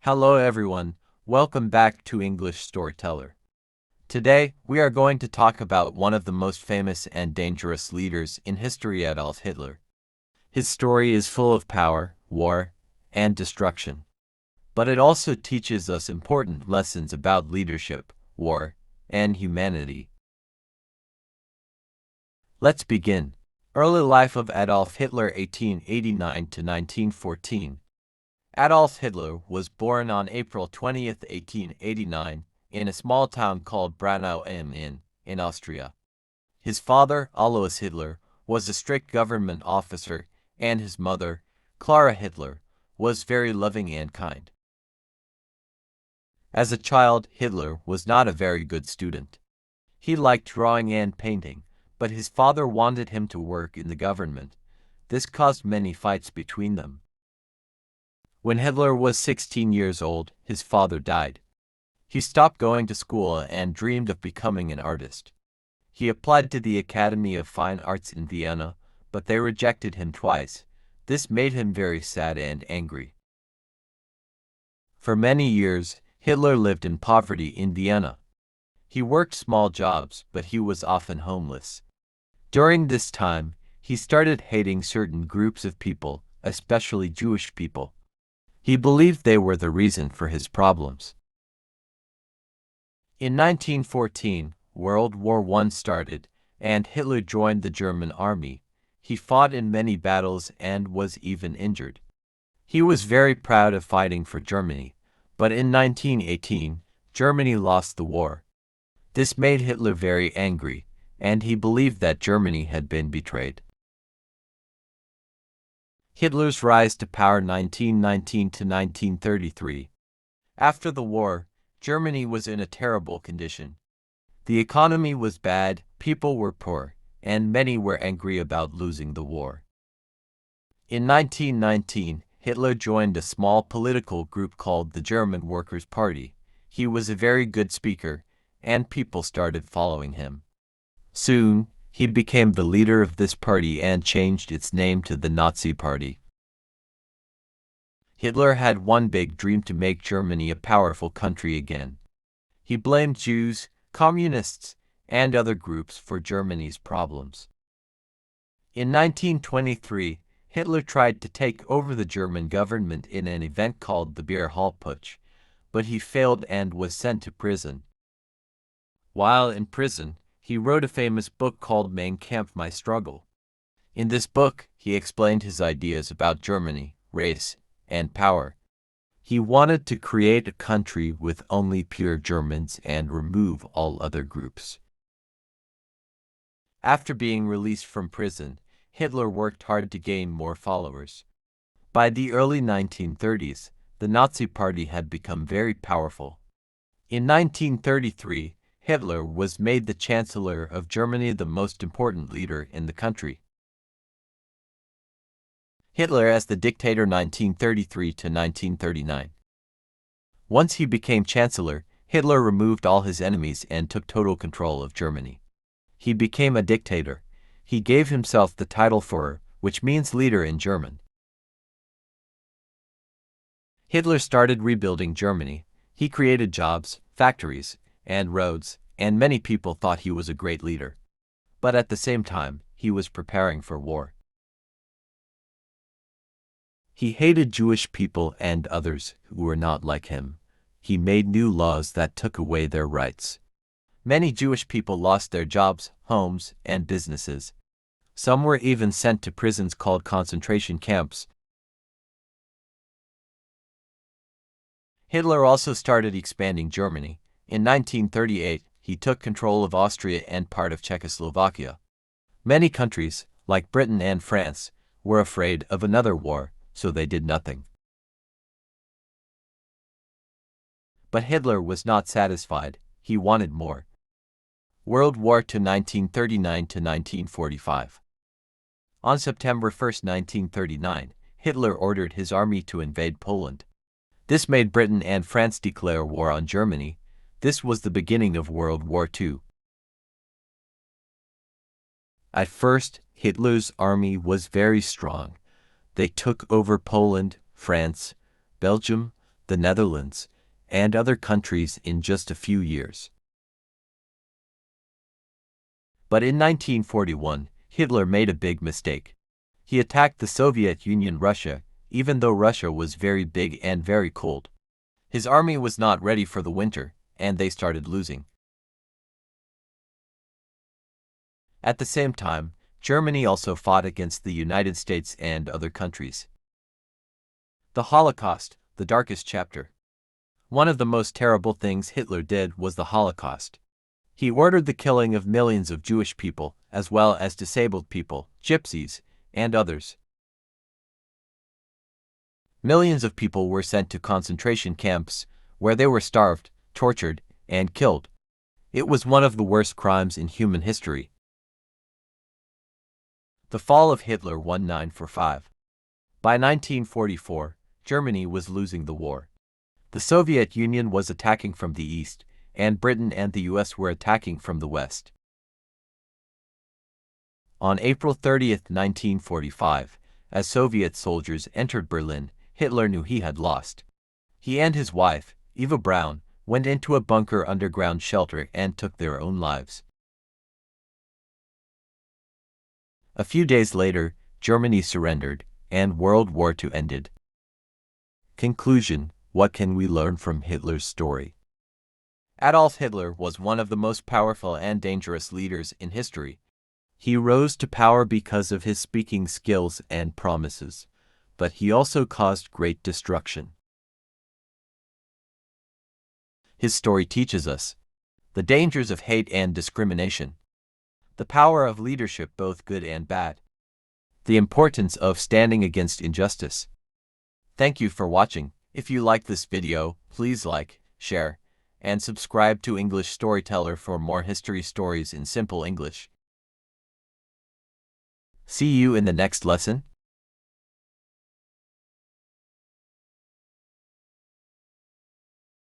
Hello everyone, welcome back to English Storyteller. Today, we are going to talk about one of the most famous and dangerous leaders in history, Adolf Hitler. His story is full of power, war, and destruction. But it also teaches us important lessons about leadership, war, and humanity. Let's begin. Early life of Adolf Hitler 1889 to 1914. Adolf Hitler was born on April 20, 1889, in a small town called Braunau am Inn, in Austria. His father, Alois Hitler, was a strict government officer, and his mother, Clara Hitler, was very loving and kind. As a child, Hitler was not a very good student. He liked drawing and painting, but his father wanted him to work in the government. This caused many fights between them. When Hitler was 16 years old, his father died. He stopped going to school and dreamed of becoming an artist. He applied to the Academy of Fine Arts in Vienna, but they rejected him twice. This made him very sad and angry. For many years, Hitler lived in poverty in Vienna. He worked small jobs, but he was often homeless. During this time, he started hating certain groups of people, especially Jewish people. He believed they were the reason for his problems. In 1914, World War I started, and Hitler joined the German army. He fought in many battles and was even injured. He was very proud of fighting for Germany, but in 1918, Germany lost the war. This made Hitler very angry, and he believed that Germany had been betrayed. Hitler's rise to power 1919 to 1933. After the war, Germany was in a terrible condition. The economy was bad, people were poor, and many were angry about losing the war. In 1919, Hitler joined a small political group called the German Workers' Party. He was a very good speaker, and people started following him. Soon, he became the leader of this party and changed its name to the Nazi Party. Hitler had one big dream: to make Germany a powerful country again. He blamed Jews, communists, and other groups for Germany's problems. In 1923, Hitler tried to take over the German government in an event called the Beer Hall Putsch, but he failed and was sent to prison. While in prison, he wrote a famous book called Mein Kampf, My Struggle. In this book, he explained his ideas about Germany, race, and power. He wanted to create a country with only pure Germans and remove all other groups. After being released from prison, Hitler worked hard to gain more followers. By the early 1930s, the Nazi Party had become very powerful. In 1933, Hitler was made the Chancellor of Germany, the most important leader in the country. Hitler as the dictator 1933 to 1939. Once he became Chancellor, Hitler removed all his enemies and took total control of Germany. He became a dictator. He gave himself the title Führer, which means leader in German. Hitler started rebuilding Germany. He created jobs, factories, and roads, and many people thought he was a great leader. But at the same time, he was preparing for war. He hated Jewish people and others who were not like him. He made new laws that took away their rights. Many Jewish people lost their jobs, homes, and businesses. Some were even sent to prisons called concentration camps. Hitler also started expanding Germany. In 1938, he took control of Austria and part of Czechoslovakia. Many countries, like Britain and France, were afraid of another war, so they did nothing. But Hitler was not satisfied. He wanted more. World War II 1939 to 1945. On September 1, 1939, Hitler ordered his army to invade Poland. This made Britain and France declare war on Germany. This was the beginning of World War II. At first, Hitler's army was very strong. They took over Poland, France, Belgium, the Netherlands, and other countries in just a few years. But in 1941, Hitler made a big mistake. He attacked the Soviet Union, Russia, even though Russia was very big and very cold. His army was not ready for the winter, and they started losing. At the same time, Germany also fought against the United States and other countries. The Holocaust, the darkest chapter. One of the most terrible things Hitler did was the Holocaust. He ordered the killing of millions of Jewish people, as well as disabled people, gypsies, and others. Millions of people were sent to concentration camps, where they were starved, tortured, and killed. It was one of the worst crimes in human history. The fall of Hitler 1945. By 1944, Germany was losing the war. The Soviet Union was attacking from the east, and Britain and the US were attacking from the west. On April 30, 1945, as Soviet soldiers entered Berlin, Hitler knew he had lost. He and his wife, Eva Braun, went into a bunker underground shelter and took their own lives. A few days later, Germany surrendered, and World War II ended. Conclusion: what can we learn from Hitler's story? Adolf Hitler was one of the most powerful and dangerous leaders in history. He rose to power because of his speaking skills and promises, but he also caused great destruction. His story teaches us the dangers of hate and discrimination, the power of leadership, both good and bad, the importance of standing against injustice. Thank you for watching. If you liked this video, please like, share, and subscribe to English Storyteller for more history stories in simple English. See you in the next lesson.